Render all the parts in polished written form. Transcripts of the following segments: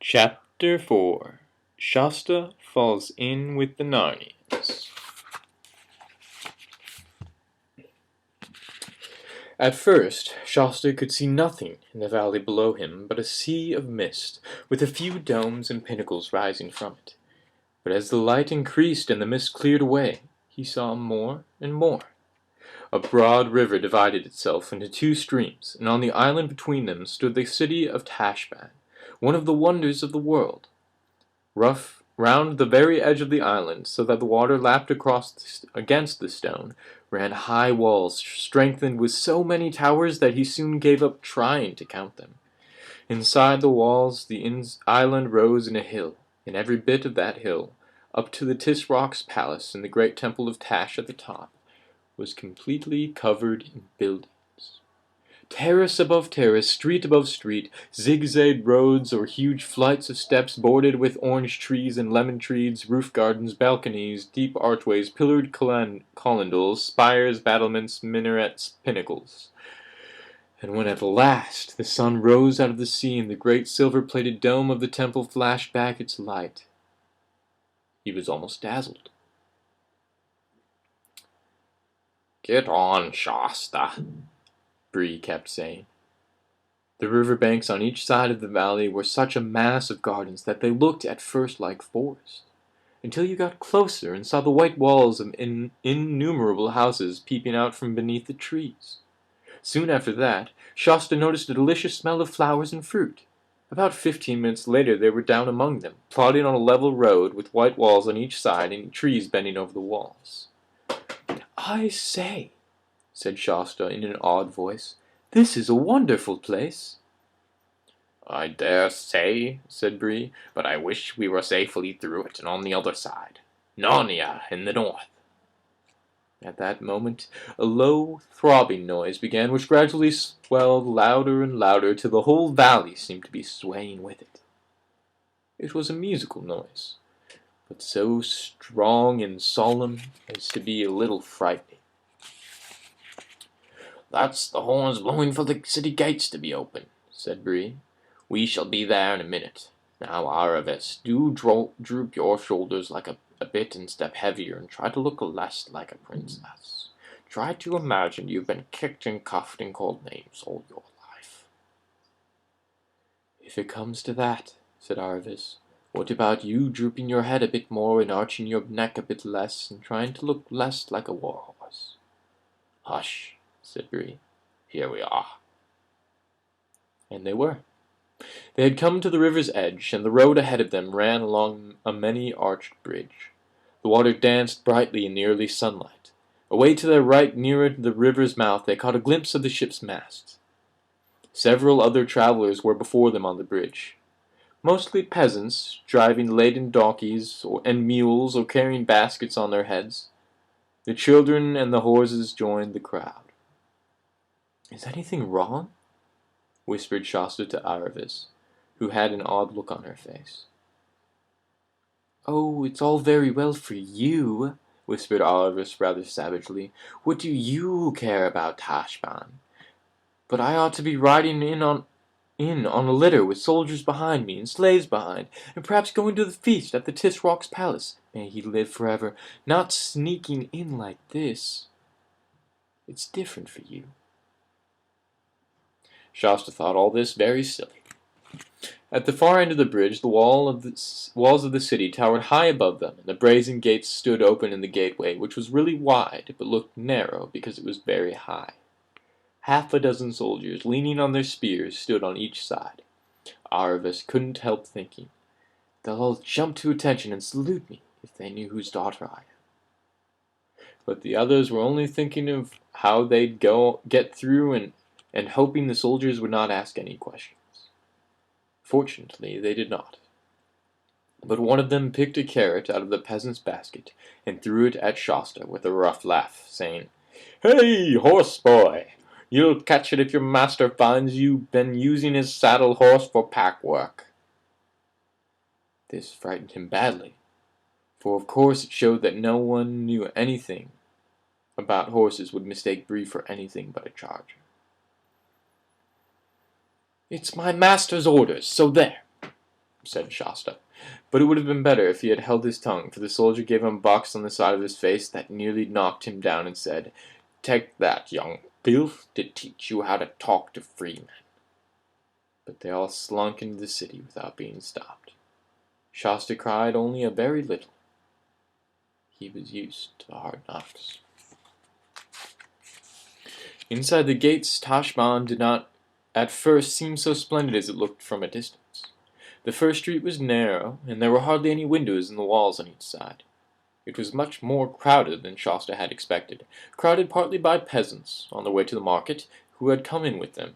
Chapter 4 Shasta Falls in with the Narnians. At first, Shasta could see nothing in the valley below him but a sea of mist, with a few domes and pinnacles rising from it. But as the light increased and the mist cleared away, he saw more and more. A broad river divided itself into two streams, and on the island between them stood the city of Tashbaan, one of the wonders of the world. Rough round the very edge of the island, so that the water lapped across against the stone, ran high walls strengthened with so many towers that he soon gave up trying to count them. Inside the walls the island rose in a hill, and every bit of that hill, up to the Tisrock's palace and the great temple of Tash at the top, was completely covered in buildings. Terrace above terrace, street above street, zigzagged roads or huge flights of steps bordered with orange trees and lemon trees, roof gardens, balconies, deep archways, pillared colonnades, spires, battlements, minarets, pinnacles. And when at last the sun rose out of the sea and the great silver-plated dome of the temple flashed back its light, he was almost dazzled. "Get on, Shasta," Bree kept saying. The river banks on each side of the valley were such a mass of gardens that they looked at first like forest, until you got closer and saw the white walls of innumerable houses peeping out from beneath the trees. Soon after that, Shasta noticed a delicious smell of flowers and fruit. About 15 minutes later they were down among them, plodding on a level road with white walls on each side and trees bending over the walls. "I say," said Shasta in an awed voice, "this is a wonderful place." "I dare say," said Bree, "but I wish we were safely through it and on the other side. Narnia in the north." At that moment a low, throbbing noise began, which gradually swelled louder and louder till the whole valley seemed to be swaying with it. It was a musical noise, but so strong and solemn as to be a little frightening. "That's the horns blowing for the city gates to be open," said Bree. "We shall be there in a minute. Now, Aravis, do droop your shoulders like a bit and step heavier and try to look less like a princess. Try to imagine you've been kicked and cuffed and called names all your life." "If it comes to that," said Aravis, "what about you drooping your head a bit more and arching your neck a bit less and trying to look less like a warhorse?" "Hush," said Bree. "Here we are." And they were. They had come to the river's edge, and the road ahead of them ran along a many-arched bridge. The water danced brightly in the early sunlight. Away to their right, nearer the river's mouth, they caught a glimpse of the ship's masts. Several other travelers were before them on the bridge. Mostly peasants, driving laden donkeys and mules or carrying baskets on their heads. The children and the horses joined the crowd. "Is anything wrong?" whispered Shasta to Aravis, who had an odd look on her face. "Oh, it's all very well for you," whispered Aravis rather savagely. "What do you care about Tashbaan? But I ought to be riding in on a litter with soldiers behind me and slaves behind, and perhaps going to the feast at the Tisrock's palace. May he live forever, not sneaking in like this. It's different for you." Shasta thought all this very silly. At the far end of the bridge, the walls of the city towered high above them, and the brazen gates stood open in the gateway, which was really wide, but looked narrow because it was very high. Half a dozen soldiers, leaning on their spears, stood on each side. Aravis couldn't help thinking, "They'll all jump to attention and salute me if they knew whose daughter I am." But the others were only thinking of how they'd get through and hoping the soldiers would not ask any questions. Fortunately, they did not. But one of them picked a carrot out of the peasant's basket and threw it at Shasta with a rough laugh, saying, "Hey, horse boy! You'll catch it if your master finds you've been using his saddle horse for pack work." This frightened him badly, for of course it showed that no one knew anything about horses would mistake Bree for anything but a charger. "It's my master's orders, so there," said Shasta. But it would have been better if he had held his tongue, for the soldier gave him a box on the side of his face that nearly knocked him down and said, "Take that, young filth, to teach you how to talk to freemen." But they all slunk into the city without being stopped. Shasta cried only a very little. He was used to the hard knocks. Inside the gates, Tashbaan did not at first seem so splendid as it looked from a distance. The first street was narrow, and there were hardly any windows in the walls on each side. It was much more crowded than Shasta had expected, crowded partly by peasants on their way to the market, who had come in with them,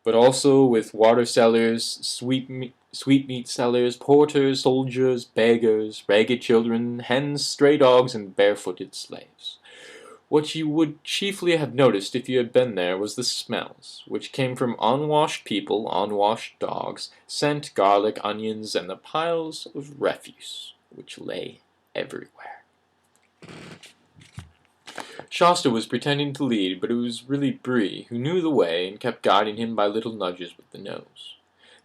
but also with water sellers, sweetmeat sellers, porters, soldiers, beggars, ragged children, hens, stray dogs, and barefooted slaves. What you would chiefly have noticed if you had been there was the smells, which came from unwashed people, unwashed dogs, scent, garlic, onions, and the piles of refuse which lay everywhere. Shasta was pretending to lead, but it was really Bree who knew the way and kept guiding him by little nudges with the nose.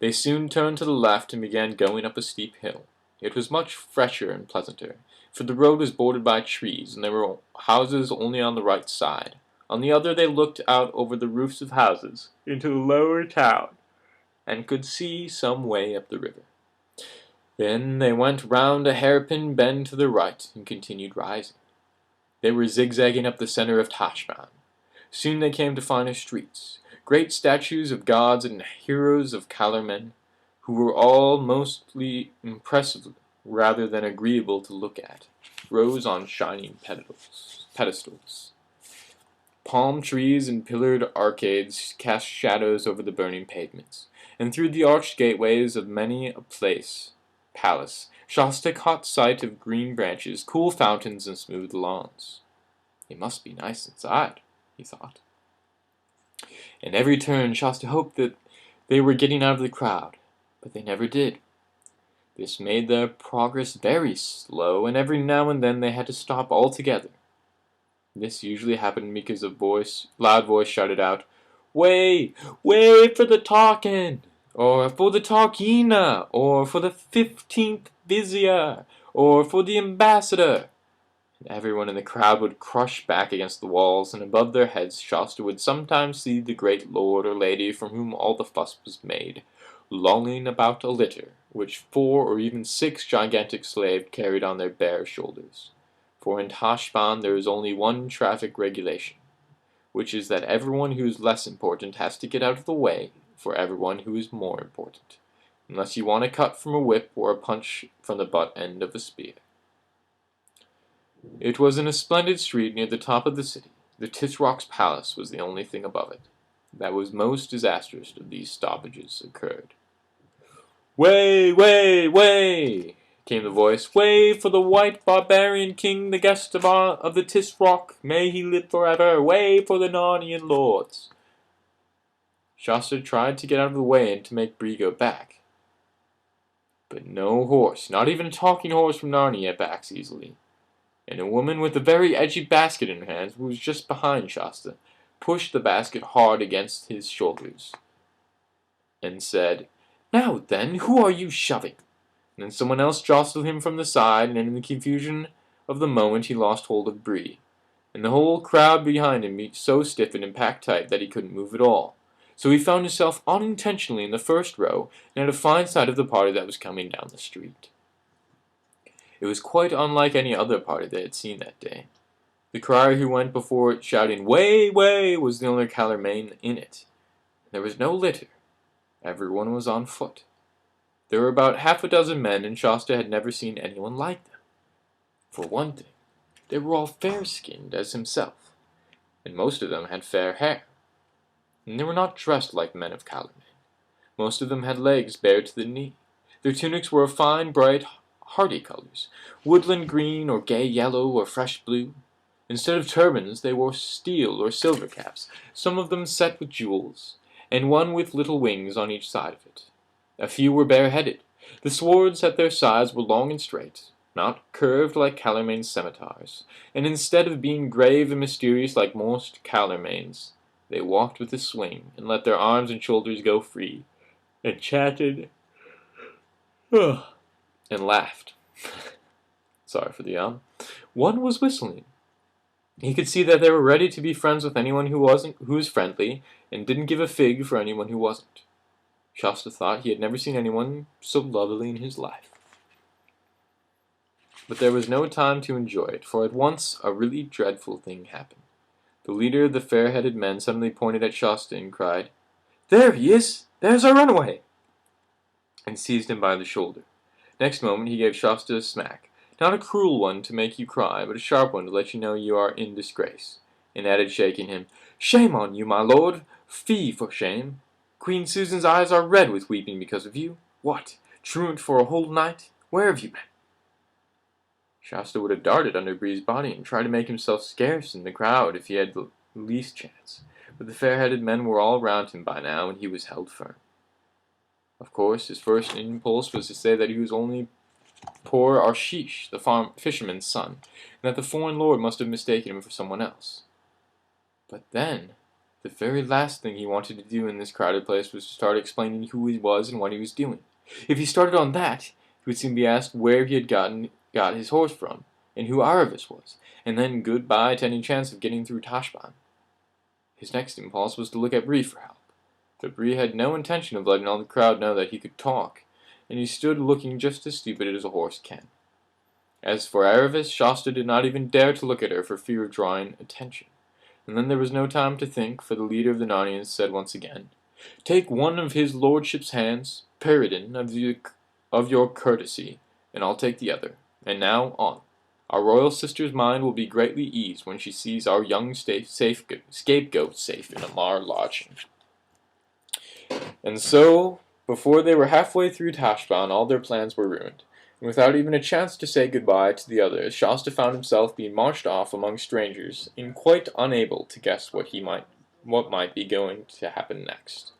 They soon turned to the left and began going up a steep hill. It was much fresher and pleasanter, for the road was bordered by trees, and there were houses only on the right side. On the other they looked out over the roofs of houses into the lower town, and could see some way up the river. Then they went round a hairpin bend to the right, and continued rising. They were zigzagging up the center of Tashbaan. Soon they came to finer streets. Great statues of gods and heroes of Calormen, who were all mostly impressive rather than agreeable to look at, rose on shining pedestals. Palm trees and pillared arcades cast shadows over the burning pavements, and through the arched gateways of many a palace, Shasta caught sight of green branches, cool fountains, and smooth lawns. It must be nice inside, he thought. And every turn Shasta hoped that they were getting out of the crowd, but they never did. This made their progress very slow, and every now and then they had to stop altogether. This usually happened because a loud voice shouted out, "Way! Way for the talkin'!" or "For the talkina!" or "For the 15th Vizier!" or "For the ambassador!" And everyone in the crowd would crush back against the walls, and above their heads Shasta would sometimes see the great lord or lady from whom all the fuss was made, lolling about a litter, which 4 or even 6 gigantic slaves carried on their bare shoulders. For in Tashbaan there is only one traffic regulation, which is that everyone who is less important has to get out of the way for everyone who is more important, unless you want a cut from a whip or a punch from the butt end of a spear. It was in a splendid street near the top of the city. The Tisrock's palace was the only thing above it. That was most disastrous of these stoppages occurred. "Way, way, way!" came the voice. "Way for the white barbarian king, the guest of the Tisrock. May he live forever. Way for the Narnian lords." Shasta tried to get out of the way and to make Bree go back. But no horse, not even a talking horse from Narnia, backs easily. And a woman with a very edgy basket in her hands, who was just behind Shasta, pushed the basket hard against his shoulders, and said, "Now then, who are you shoving?" And then someone else jostled him from the side, and in the confusion of the moment he lost hold of Bree, and the whole crowd behind him so stiffened and packed tight that he couldn't move at all. So he found himself unintentionally in the first row, and had a fine sight of the party that was coming down the street. It was quite unlike any other party they had seen that day. The crier who went before it shouting, "Way, way!" was the only Calormen in it. There was no litter. Everyone was on foot. There were about half a dozen men, and Shasta had never seen anyone like them. For one thing, they were all fair-skinned as himself, and most of them had fair hair. And they were not dressed like men of Calormen. Most of them had legs bare to the knee. Their tunics were of fine, bright, hardy colors, woodland green or gay yellow or fresh blue. Instead of turbans they wore steel or silver caps, some of them set with jewels, and one with little wings on each side of it. A few were bareheaded. The swords at their sides were long and straight, not curved like Calormen's scimitars, and instead of being grave and mysterious like most Calormens, they walked with a swing, and let their arms and shoulders go free, and chatted and laughed. Sorry for the yawn. One was whistling. He could see that they were ready to be friends with anyone who was friendly, and didn't give a fig for anyone who wasn't. Shasta thought he had never seen anyone so lovely in his life. But there was no time to enjoy it, for at once a really dreadful thing happened. The leader of the fair-headed men suddenly pointed at Shasta and cried, "There he is! There's our runaway!" and seized him by the shoulder. Next moment he gave Shasta a smack, not a cruel one to make you cry, but a sharp one to let you know you are in disgrace, and added, shaking him, "Shame on you, my lord! Fie for shame! Queen Susan's eyes are red with weeping because of you. What! Truant for a whole night? Where have you been?" Shasta would have darted under Bree's body and tried to make himself scarce in the crowd if he had the least chance, but the fair-headed men were all round him by now, and he was held firm. Of course, his first impulse was to say that he was only poor Arshish, the fisherman's son, and that the foreign lord must have mistaken him for someone else. But then, the very last thing he wanted to do in this crowded place was to start explaining who he was and what he was doing. If he started on that, he would soon be asked where he had got his horse from, and who Aravis was, and then goodbye to any chance of getting through Tashbaan. His next impulse was to look at Bree for help, but Bree had no intention of letting all the crowd know that he could talk, and he stood looking just as stupid as a horse can. As for Aravis, Shasta did not even dare to look at her for fear of drawing attention. And then there was no time to think, for the leader of the Narnians said once again, "Take one of his lordship's hands, Peridin, of your courtesy, and I'll take the other. And now, on. Our royal sister's mind will be greatly eased when she sees our young scapegoat safe in a Mar lodging." And so, before they were halfway through Tashbaan, all their plans were ruined, and without even a chance to say goodbye to the others, Shasta found himself being marched off among strangers, and quite unable to guess what might be going to happen next.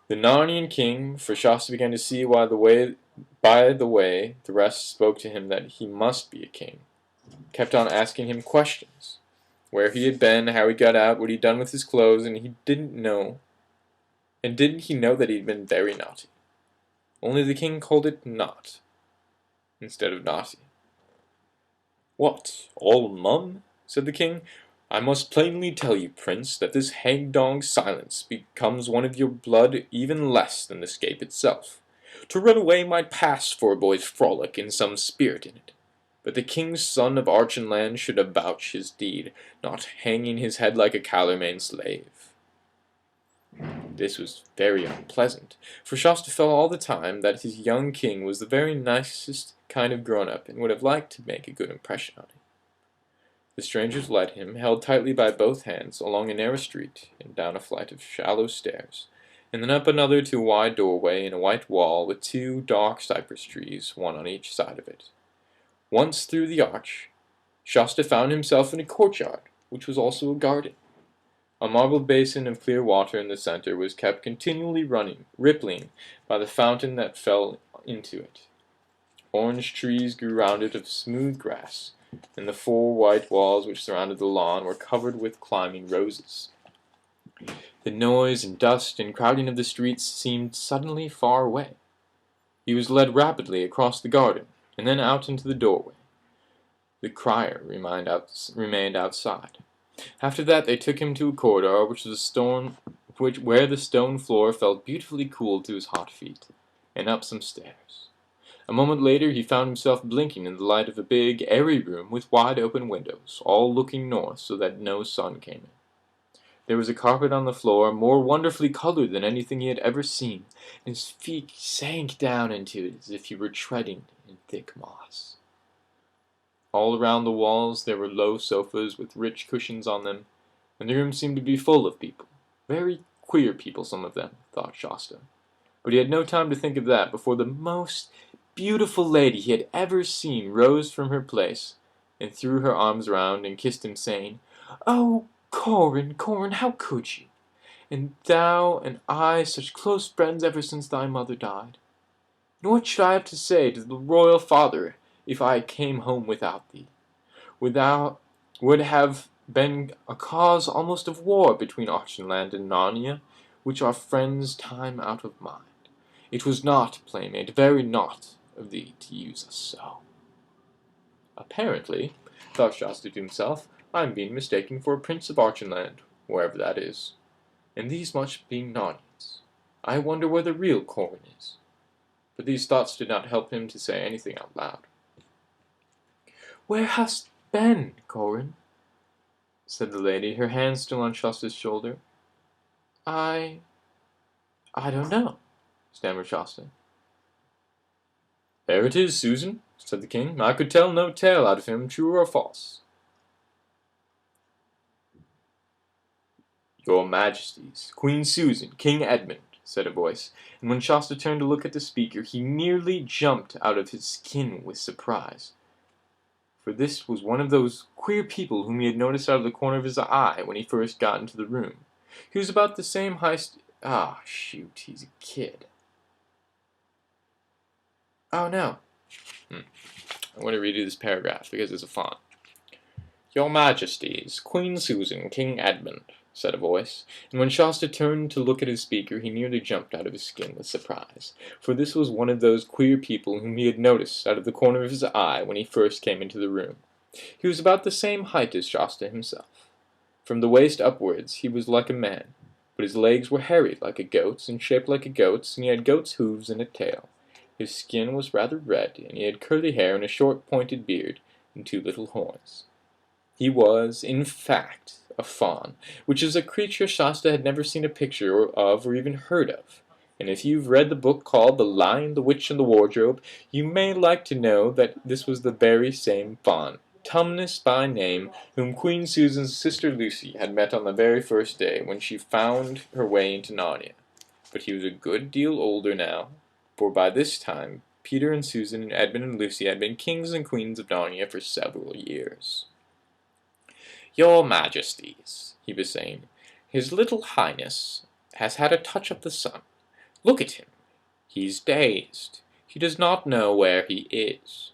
The Narnian king, for Shasta began to see by the way the rest spoke to him that he must be a king, kept on asking him questions. Where he had been, how he got out, what he'd done with his clothes, and didn't he know that he'd been very naughty? Only the king called it not, instead of naughty. "What, all mum?" said the king. "I must plainly tell you, prince, that this hangdog Silence becomes one of your blood even less than the scape itself. To run away might pass for a boy's frolic and some spirit in it, but the king's son of Archenland should avouch his deed, not hanging his head like a Calormain slave." This was very unpleasant, for Shasta felt all the time that his young king was the very nicest kind of grown-up, and would have liked to make a good impression on him. The strangers led him, held tightly by both hands, along a narrow street, and down a flight of shallow stairs, and then up another to a wide doorway in a white wall with 2 dark cypress trees, one on each side of it. Once through the arch, Shasta found himself in a courtyard, which was also a garden. A marble basin of clear water in the center was kept continually rippling by the fountain that fell into it. Orange trees grew round it of smooth grass, and the 4 white walls which surrounded the lawn were covered with climbing roses. The noise and dust and crowding of the streets seemed suddenly far away. He was led rapidly across the garden, and then out into the doorway. The crier remained outside. After that they took him to a corridor where the stone floor felt beautifully cool to his hot feet, and up some stairs. A moment later he found himself blinking in the light of a big, airy room with wide open windows, all looking north so that no sun came in. There was a carpet on the floor, more wonderfully colored than anything he had ever seen, and his feet sank down into it as if he were treading in thick moss. All around the walls there were low sofas with rich cushions on them, and the room seemed to be full of people. Very queer people, some of them, thought Shasta. But he had no time to think of that before the most beautiful lady he had ever seen rose from her place, and threw her arms round and kissed him, saying, "Oh, Corin, Corin, how could you? And thou and I such close friends ever since thy mother died. And what should I have to say to the royal father if I came home without thee? Would have been a cause almost of war between Archenland and Narnia, which are friends time out of mind. It was not, playmate, very naught of thee to use us so. Apparently, thought Shasta to himself, I am being mistaken for a prince of Archenland, wherever that is, and these much being Narnians. I wonder where the real Corin is. But these thoughts did not help him to say anything out loud. Where hast been, Corin? Said the lady, her hand still on Shasta's shoulder. I don't know, stammered Shasta. There it is, Susan, said the king. I could tell no tale out of him, true or false. Your Majesties, Queen Susan, King Edmund, said a voice, and when Shasta turned to look at the speaker, he nearly jumped out of his skin with surprise. For this was one of those queer people whom he had noticed out of the corner of his eye when he first got into the room. He was about the same height. Shoot, he's a kid. Oh, no. I want to read you this paragraph because it's a font. Your Majesties, Queen Susan, King Edmund, said a voice, and when Shasta turned to look at his speaker, he nearly jumped out of his skin with surprise, for this was one of those queer people whom he had noticed out of the corner of his eye when he first came into the room. He was about the same height as Shasta himself. From the waist upwards he was like a man, but his legs were hairy like a goat's and shaped like a goat's, and he had goat's hooves and a tail. His skin was rather red, and he had curly hair and a short pointed beard and 2 little horns. He was, in fact, a faun, which is a creature Shasta had never seen a picture of or even heard of. And if you've read the book called The Lion, the Witch, and the Wardrobe, you may like to know that this was the very same faun, Tumnus by name, whom Queen Susan's sister Lucy had met on the very first day when she found her way into Narnia. But he was a good deal older now, for by this time Peter and Susan and Edmund and Lucy had been kings and queens of Narnia for several years. Your Majesties, he was saying, His little Highness has had a touch of the sun. Look at him. He's dazed. He does not know where he is.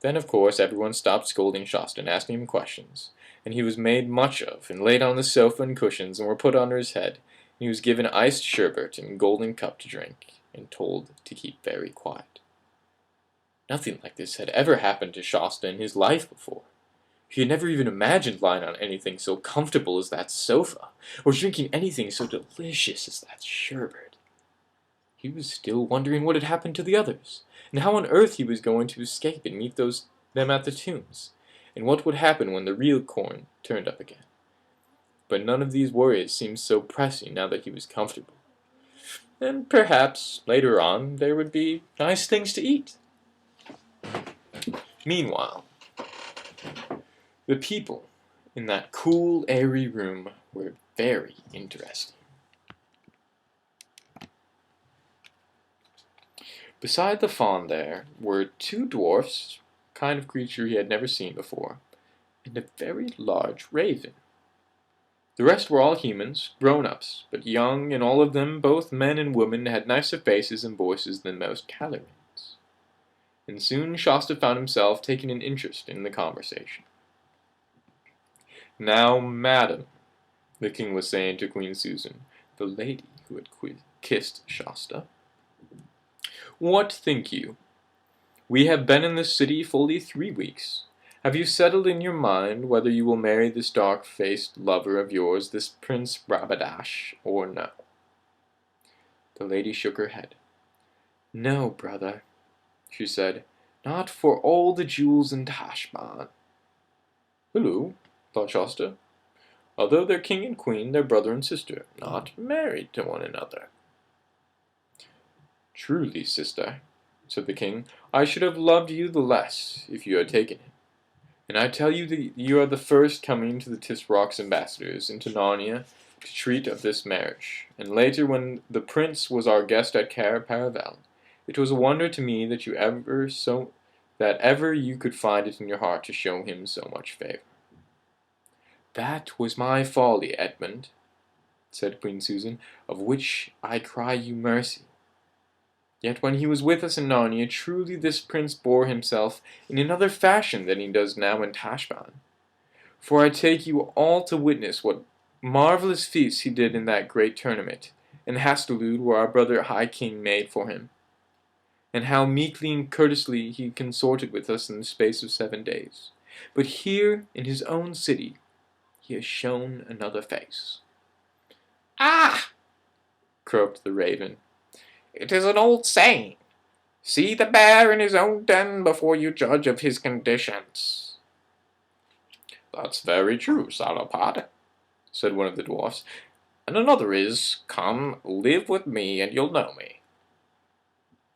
Then, of course, everyone stopped scolding Shasta and asking him questions, and he was made much of, and laid on the sofa and cushions, and were put under his head, and he was given iced sherbet and golden cup to drink, and told to keep very quiet. Nothing like this had ever happened to Shasta in his life before. He had never even imagined lying on anything so comfortable as that sofa, or drinking anything so delicious as that sherbet. He was still wondering what had happened to the others, and how on earth he was going to escape and meet them at the tombs, and what would happen when the real Corin turned up again. But none of these worries seemed so pressing now that he was comfortable. And perhaps, later on, there would be nice things to eat. Meanwhile, the people in that cool, airy room were very interesting. Beside the faun there were 2 dwarfs, kind of creature he had never seen before, and a very large raven. The rest were all humans, grown-ups, but young, and all of them, both men and women, had nicer faces and voices than most Calorians. And soon Shasta found himself taking an interest in the conversation. Now, madam, the king was saying to Queen Susan, the lady who had kissed Shasta, what think you? We have been in this city fully 3 weeks. Have you settled in your mind whether you will marry this dark-faced lover of yours, this Prince Rabadash, or no? The lady shook her head. No, brother, she said, not for all the jewels in Tashbaan. Hullo, thought Shasta. Although they're king and queen, they're brother and sister, not married to one another. Truly, sister, said the king, I should have loved you the less if you had taken him. And I tell you that you are the first coming to the Tisrock's ambassadors into Narnia to treat of this marriage. And later, when the prince was our guest at Cair Paravel, it was a wonder to me that ever you could find it in your heart to show him so much favor. That was my folly, Edmund, said Queen Susan, of which I cry you mercy. Yet when he was with us in Narnia, truly this prince bore himself in another fashion than he does now in Tashbaan. For I take you all to witness what marvelous feats he did in that great tournament, and Hastelude were our brother High King made for him, and how meekly and courteously he consorted with us in the space of 7 days. But here in his own city he has shown another face." "Ah!" croaked the raven. "It is an old saying. See the bear in his own den before you judge of his conditions." "That's very true, Salopard," said one of the dwarfs. "And another is, come, live with me, and you'll know me."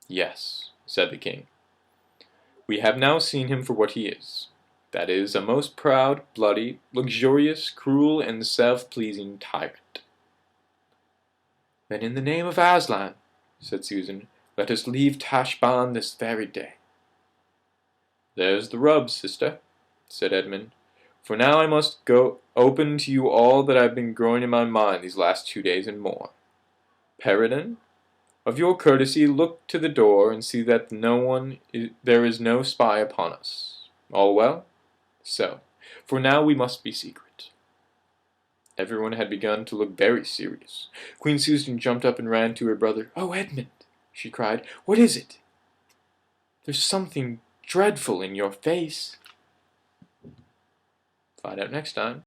"Yes," said the king. "We have now seen him for what he is. That is, a most proud, bloody, luxurious, cruel, and self-pleasing tyrant." "Then in the name of Aslan," said Susan, "let us leave Tashbaan this very day." "There's the rub, sister," said Edmund. "For now I must go open to you all that I've been growing in my mind these last 2 days and more. Peregrine, of your courtesy look to the door and see that there is no spy upon us. All well? So, for now we must be secret." Everyone had begun to look very serious. Queen Susan jumped up and ran to her brother. "Oh, Edmund," she cried, "what is it? There's something dreadful in your face." Find out next time.